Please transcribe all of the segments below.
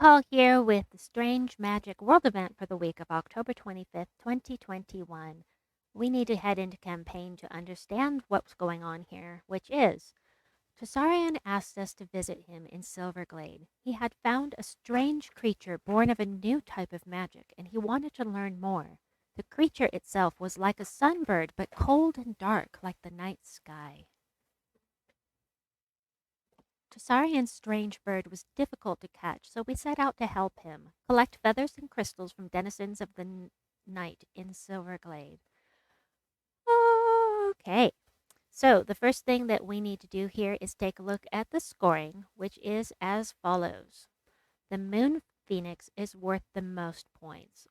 Call here with the Strange Magic World event for the week of October 25th, 2021. We need to head into campaign to understand what's going on here, which is Tessarion asked us to visit him in Silverglade. He had found a strange creature born of a new type of magic, and he wanted to learn more. The creature itself was like a sunbird, but cold and dark like the night sky. Tessarion's strange bird was difficult to catch, so we set out to help him, collect feathers and crystals from denizens of the night in Silverglade. Okay, so the first thing that we need to do here is take a look at the scoring, which is as follows. The Moon Phoenix is worth the most points,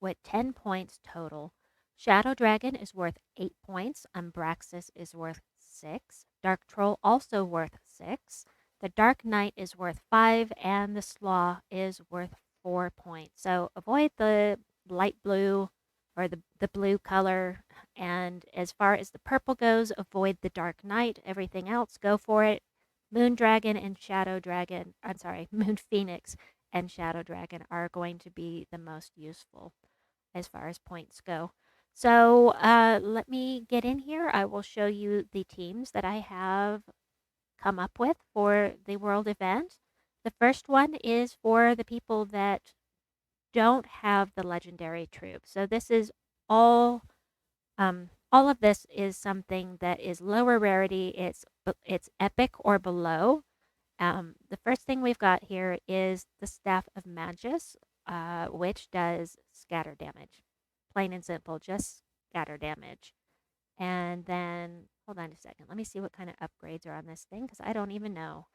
with 10 points total. Shadow Dragon is worth 8 points. Umbraxis is worth 6. Dark Troll also worth 6. The Dark Knight is worth 5. And the Sluagh is worth 4 points. So avoid the light blue or the blue color. And as far as the purple goes, avoid the Dark Knight. Everything else, go for it. Moon Dragon and Shadow Dragon, I'm sorry, Moon Phoenix and Shadow Dragon are going to be the most useful as far as points go. So let me get in here. I will show you the teams that I have come up with for the world event. The first one is for the people that don't have the legendary troops. So this is all of this is something that is lower rarity. It's epic or below. The first thing we've got here is the Staff of Magus, which does scatter damage. Plain and simple, just scatter damage. And then, hold on a second. Let me see what kind of upgrades are on this thing, because I don't even know.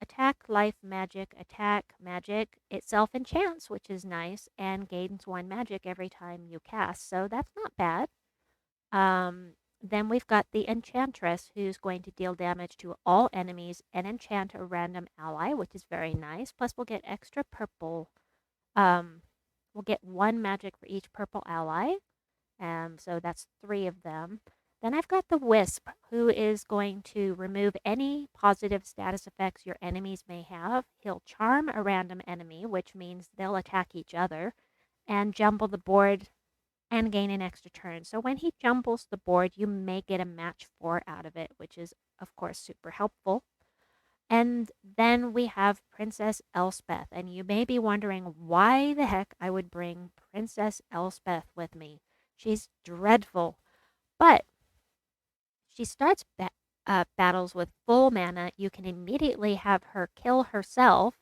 Attack, life, magic, attack, magic. It self-enchants, which is nice, and gains 1 magic every time you cast. So that's not bad. Then we've got the Enchantress, who's going to deal damage to all enemies and enchant a random ally, which is very nice. Plus, we'll get extra purple. We'll get 1 magic for each purple ally. So that's 3 of them. Then I've got the Wisp, who is going to remove any positive status effects your enemies may have. He'll charm a random enemy, which means they'll attack each other, and jumble the board and gain an extra turn. So when he jumbles the board, you may get a match 4 out of it, which is, of course, super helpful. And then we have Princess Elspeth. And you may be wondering why the heck I would bring Princess Elspeth with me. She's dreadful. But she starts battles with full mana. You can immediately have her kill herself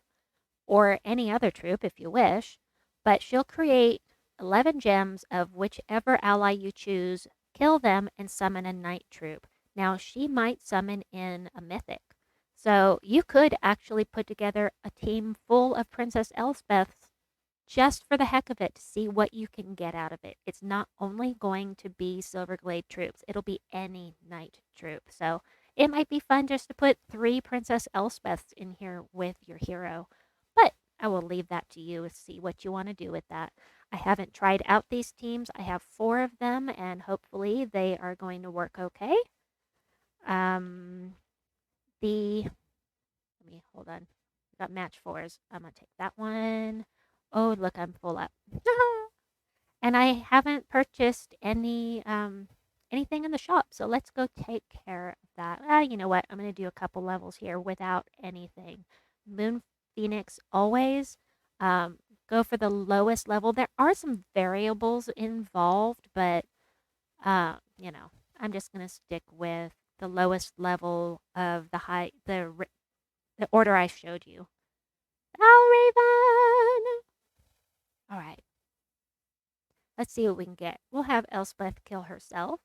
or any other troop if you wish. But she'll create 11 gems of whichever ally you choose, kill them, and summon a knight troop. Now, she might summon in a mythic. So you could actually put together a team full of Princess Elspeths just for the heck of it to see what you can get out of it. It's not only going to be Silverglade troops, it'll be any knight troop. So it might be fun just to put 3 Princess Elspeths in here with your hero. But I will leave that to you to see what you want to do with that. I haven't tried out these teams. I have 4 of them, and hopefully they are going to work okay. Let me hold on. We got match 4s. I'm going to take that one. Oh, look, I'm full up. And I haven't purchased anything in the shop, so let's go take care of that. You know what? I'm going to do a couple levels here without anything. Moon Phoenix always. Go for the lowest level. There are some variables involved, but I'm just gonna stick with the lowest level of the order I showed you. Raven. All right. Let's see what we can get. We'll have Elspeth kill herself.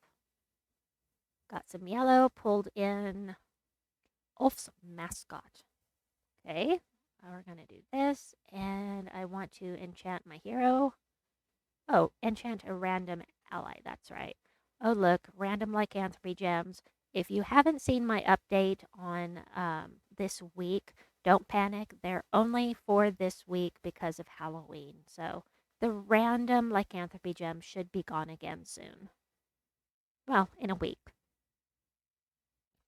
Got some yellow pulled in. Ulf's mascot. Okay. We're going to do this, and I want to enchant my hero. Oh, enchant a random ally. That's right. Oh, look, random lycanthropy gems. If you haven't seen my update on this week, don't panic. They're only for this week because of Halloween. So the random lycanthropy gems should be gone again soon. Well, in a week.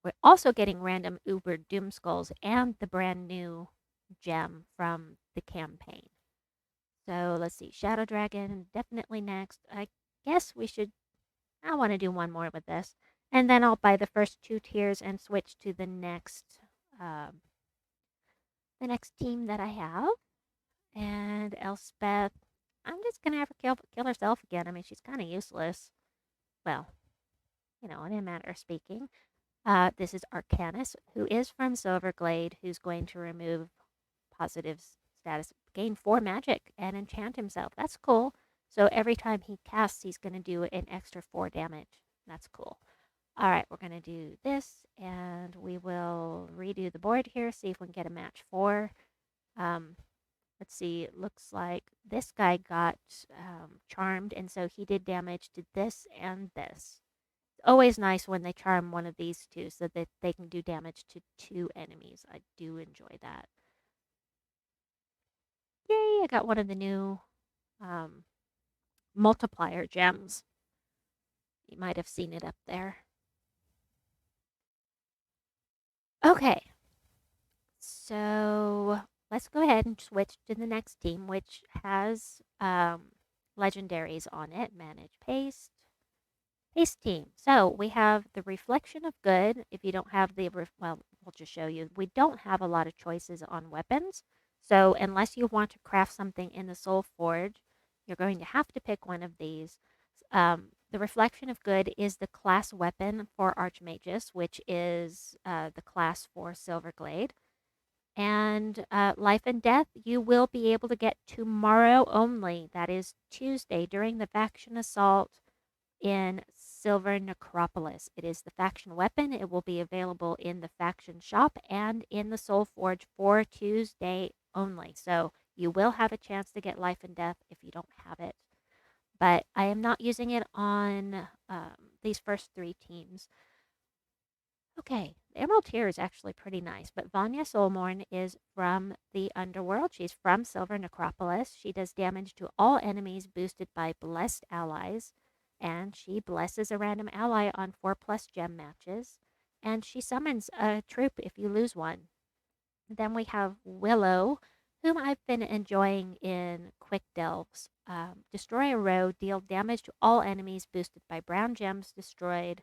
We're also getting random Uber Doom Skulls and the brand new gem from the campaign. So let's see. Shadow Dragon, definitely next. I guess I want to do one more with this. And then I'll buy the first 2 tiers and switch to um, the next team that I have. And Elspeth, I'm just gonna have her kill herself again. I mean, she's kind of useless. Well, in a matter of speaking. This is Arcanus, who is from Silverglade, who's going to remove positive status, gain 4 magic, and enchant himself. That's cool. So every time he casts, he's going to do an extra 4 damage. That's cool. All right, we're going to do this, and we will redo the board here, see if we can get a match 4. Um, let's see, it looks like this guy got charmed, and so he did damage to this and this. Always nice when they charm one of these two so that they can do damage to 2 enemies. I do enjoy that. Yay, I got one of the new um, multiplier gems. You might have seen it up there. Okay, so let's go ahead and switch to the next team, which has legendaries on it. Manage paste. Paste team. So we have the Reflection of Good. If you don't have well, we'll just show you. We don't have a lot of choices on weapons. So unless you want to craft something in the Soul Forge, you're going to have to pick one of these. The Reflection of Good is the class weapon for Archmagus, which is the class for Silverglade. And Life and Death, you will be able to get tomorrow only. That is Tuesday during the faction assault in Silver Necropolis. It is the faction weapon. It will be available in the faction shop and in the Soul Forge for Tuesday only. So you will have a chance to get Life and Death if you don't have it. But I am not using it on these first 3 teams. Okay, the Emerald tier is actually pretty nice, but Vanya Soulmourn is from the Underworld. She's from Silver Necropolis. She does damage to all enemies boosted by blessed allies, and she blesses a random ally on 4+ gem matches, and she summons a troop if you lose one. Then we have Willow, whom I've been enjoying in Quick Delves. Destroy a row, deal damage to all enemies boosted by brown gems destroyed,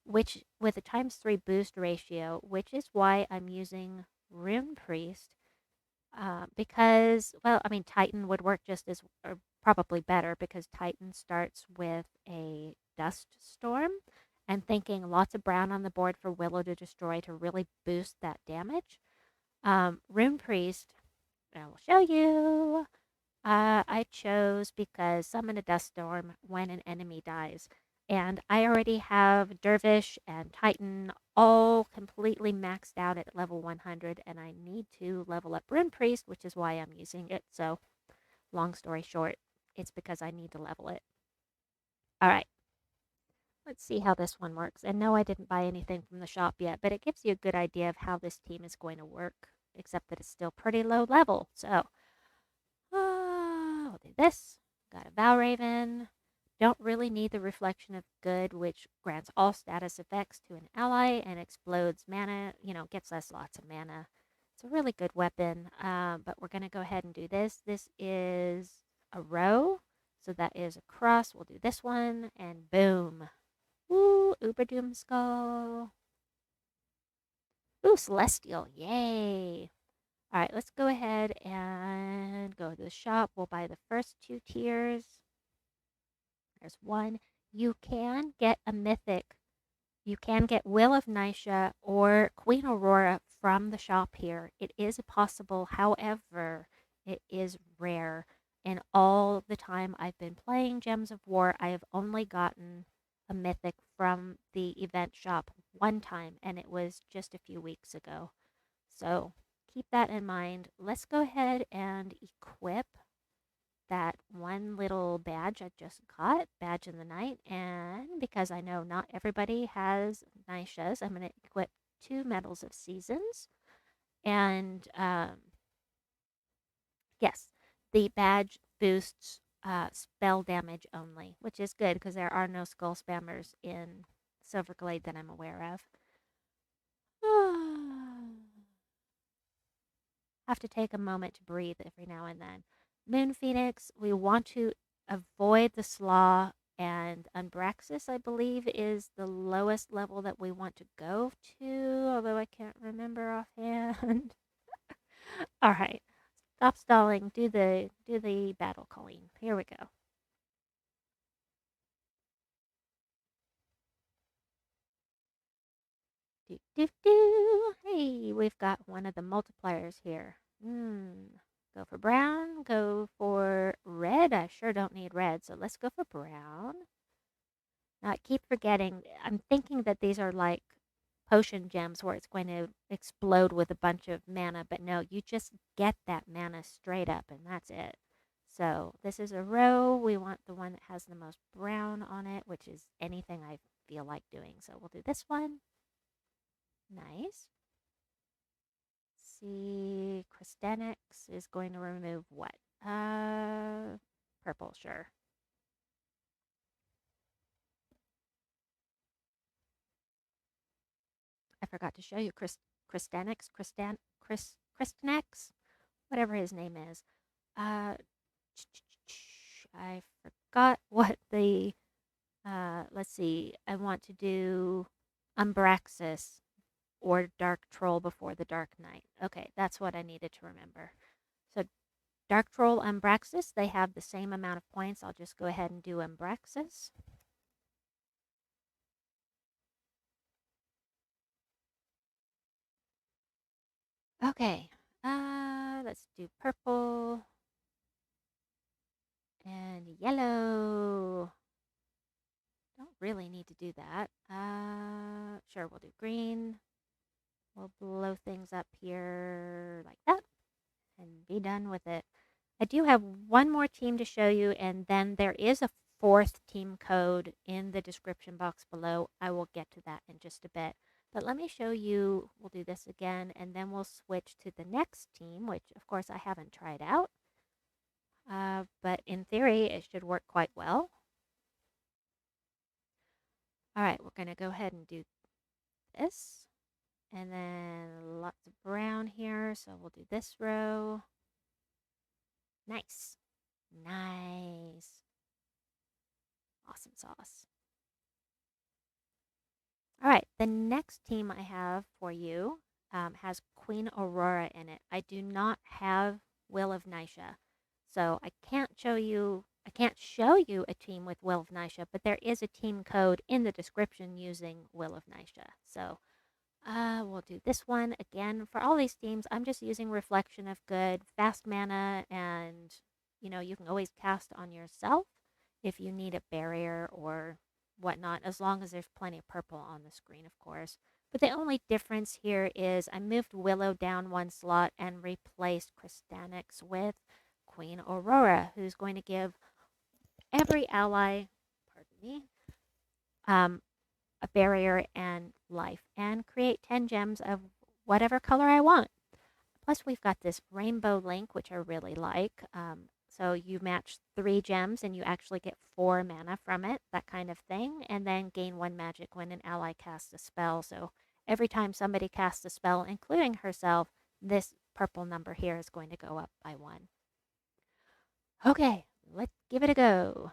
which with a ×3 boost ratio, which is why I'm using Rune Priest. Because, well, I mean, Titan would work just as, or probably better, because Titan starts with a Dust Storm, and thinking lots of brown on the board for Willow to destroy to really boost that damage. Rune Priest, I will show you. I chose because summon a dust storm when an enemy dies. And I already have Dervish and Titan all completely maxed out at level 100, and I need to level up Rune Priest, which is why I'm using it. So, long story short, it's because I need to level it. All right, let's see how this one works. And no, I didn't buy anything from the shop yet, but it gives you a good idea of how this team is going to work, except that it's still pretty low level. So, we'll do this. Got a Valraven. Don't really need the Reflection of Good, which grants all status effects to an ally and explodes mana, gets us lots of mana. It's a really good weapon, but we're going to go ahead and do this. This is a row, so that is a cross. We'll do this one, and boom. Ooh, Uber Doom Skull. Ooh, Celestial. Yay. All right, let's go ahead and go to the shop. We'll buy the first 2 tiers. There's one. You can get a mythic. You can get Will of Nysha or Queen Aurora from the shop here. It is possible, however, it is rare. And all the time I've been playing Gems of War, I have only gotten a mythic from the event shop one time, and it was just a few weeks ago. So keep that in mind. Let's go ahead and equip that one little badge I just got, Badge in the Night. And because I know not everybody has Nyshas, I'm going to equip 2 Medals of Seasons. And yes, the badge boosts spell damage only, which is good because there are no skull spammers in Silverglade that I'm aware of. have to take a moment to breathe every now and then. Moon Phoenix, we want to avoid the Slaw, and Umbraxis, I believe, is the lowest level that we want to go to, although I can't remember offhand. All right, stop stalling. Do the battle calling. Here we go. Do do do. Hey, we've got one of the multipliers here. Go for brown. Go for red. I sure don't need red, so let's go for brown. Now I keep forgetting. I'm thinking that these are like potion gems where it's going to explode with a bunch of mana, but no, you just get that mana straight up, and that's it. So this is a row. We want the one that has the most brown on it, which is anything I feel like doing. So we'll do this one. Nice. See, Krystenax is going to remove what? Purple, sure. I forgot to show you Krystenax, whatever his name is. Uh, I forgot what the, let's see, I want to do Umbraxis or Dark Troll before the Dark Knight. Okay, that's what I needed to remember. So Dark Troll, Umbraxis, they have the same amount of points. I'll just go ahead and do Umbraxis. Okay, let's do purple and yellow. Don't really need to do that. Sure, we'll do green. We'll blow things up here like that and be done with it. I do have one more team to show you, and then there is a fourth team code in the description box below. I will get to that in just a bit. But let me show you, we'll do this again, and then we'll switch to the next team, which of course I haven't tried out. But in theory, it should work quite well. All right, we're going to go ahead and do this. And then lots of brown here, so we'll do this row. Nice. Nice. Awesome sauce. All right, the next team I have for you has Queen Aurora in it. I do not have Will of Nysha, so I can't show you. I can't show you a team with Will of Nysha, but there is a team code in the description using Will of Nysha. So we'll do this one again. For all these themes, I'm just using Reflection of Good, fast mana, and you can always cast on yourself if you need a barrier or whatnot, as long as there's plenty of purple on the screen, of course. But the only difference here is I moved Willow down one slot and replaced Krystenax with Queen Aurora, who's going to give every ally, pardon me, um, a barrier and life and create 10 gems of whatever color I want. Plus, we've got this rainbow link, which I really like. So you match 3 gems and you actually get 4 mana from it, that kind of thing. And then gain 1 magic when an ally casts a spell. So every time somebody casts a spell, including herself, this purple number here is going to go up by 1. Okay, let's give it a go.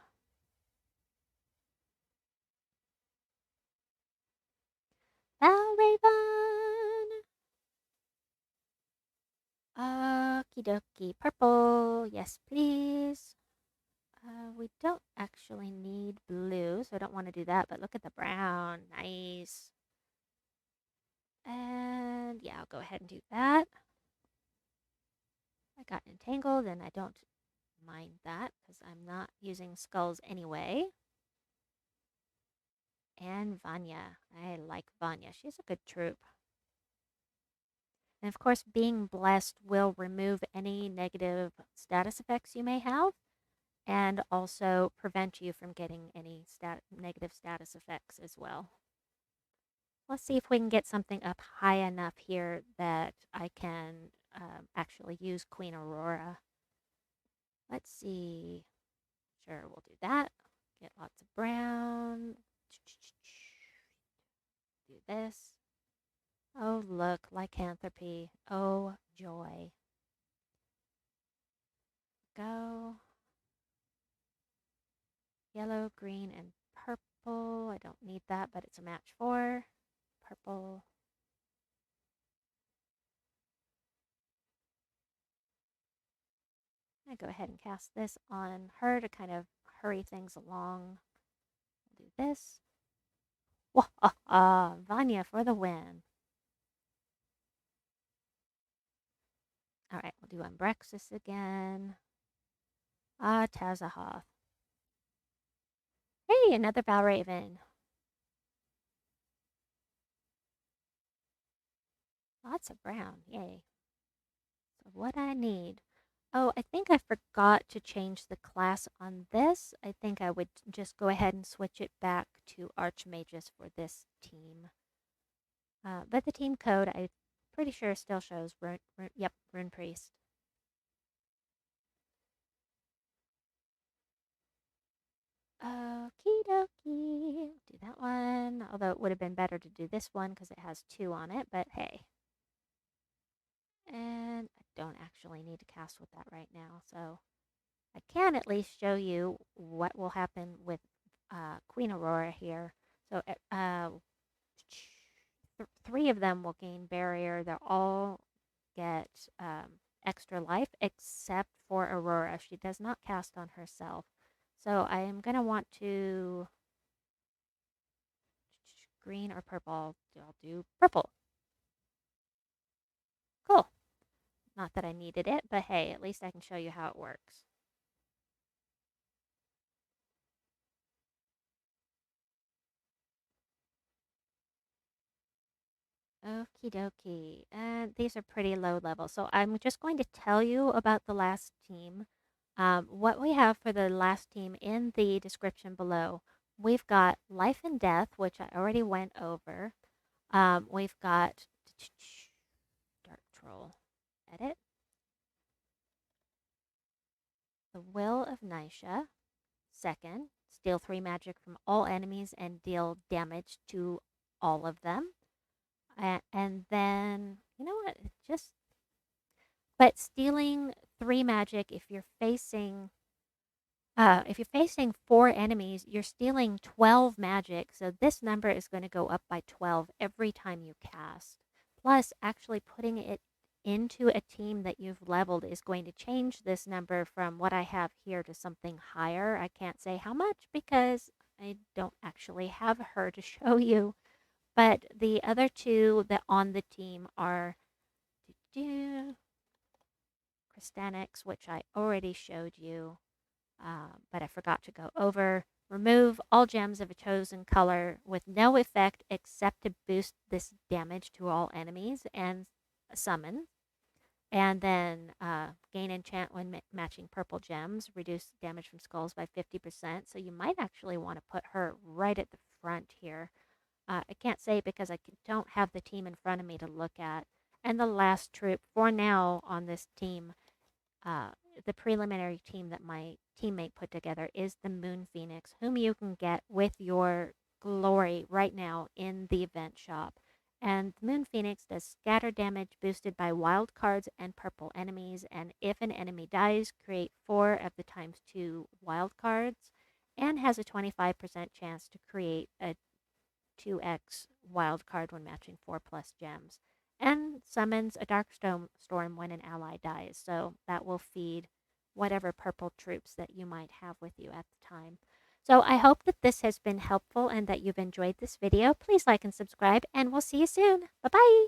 Raven! Okie dokie. Purple. Yes, please. We don't actually need blue, so I don't want to do that, but look at the brown. Nice. And yeah, I'll go ahead and do that. I got entangled, and I don't mind that because I'm not using skulls anyway. And Vanya. I like Vanya. She's a good troop. And of course, being blessed will remove any negative status effects you may have, and also prevent you from getting any negative status effects as well. Let's see if we can get something up high enough here that I can actually use Queen Aurora. Let's see. Sure, we'll do that. Get lots of brown. Do this. Oh, look, lycanthropy. Oh, joy. yellow, green, and purple. I don't need that, but it's a match for purple. I go ahead and cast this on her to kind of hurry things along. We'll do this. Vanya for the win. All right, we'll do Umbrexus again. Tazahoth. Hey, another Valraven. Lots of brown. Yay. So what I need. Oh, I think I forgot to change the class on this. I think I would just go ahead and switch it back to Archmagus for this team. But the team code, I'm pretty sure still shows Rune Priest. Okie dokie. Do that one. Although it would have been better to do this one because it has 2 on it, but hey. And I don't actually need to cast with that right now, so I can at least show you what will happen with Queen Aurora here. So 3 of them will gain barrier. They'll all get extra life except for Aurora. She does not cast on herself. So I am going to want to green or purple. I'll do purple. Cool. Not that I needed it, but hey, at least I can show you how it works. Okie dokie. And these are pretty low level. So I'm just going to tell you about the last team. What we have for the last team in the description below. We've got Life and Death, which I already went over. We've got Dark Troll. Edit. The Will of Nysha. Second, steal 3 magic from all enemies and deal damage to all of them. And then, you know what? But stealing 3 magic if you're facing 4 enemies, you're stealing 12 magic. So this number is going to go up by 12 every time you cast. Plus, actually putting it into a team that you've leveled is going to change this number from what I have here to something higher. I can't say how much because I don't actually have her to show you. But the other 2 that on the team are Krystenax, which I already showed you, but I forgot to go over. Remove all gems of a chosen color with no effect except to boost this damage to all enemies and summon. And then gain enchant when matching purple gems. Reduce damage from skulls by 50%. So you might actually want to put her right at the front here. I can't say because I don't have the team in front of me to look at. And the last troop for now on this team, the preliminary team that my teammate put together is the Moon Phoenix, whom you can get with your glory right now in the event shop. And the Moon Phoenix does scatter damage boosted by wild cards and purple enemies. And if an enemy dies, create 4 of the ×2 wild cards and has a 25% chance to create a 2x wild card when matching 4+ gems, and summons a dark storm when an ally dies. So that will feed whatever purple troops that you might have with you at the time. So I hope that this has been helpful and that you've enjoyed this video. Please like and subscribe, and we'll see you soon. Bye-bye.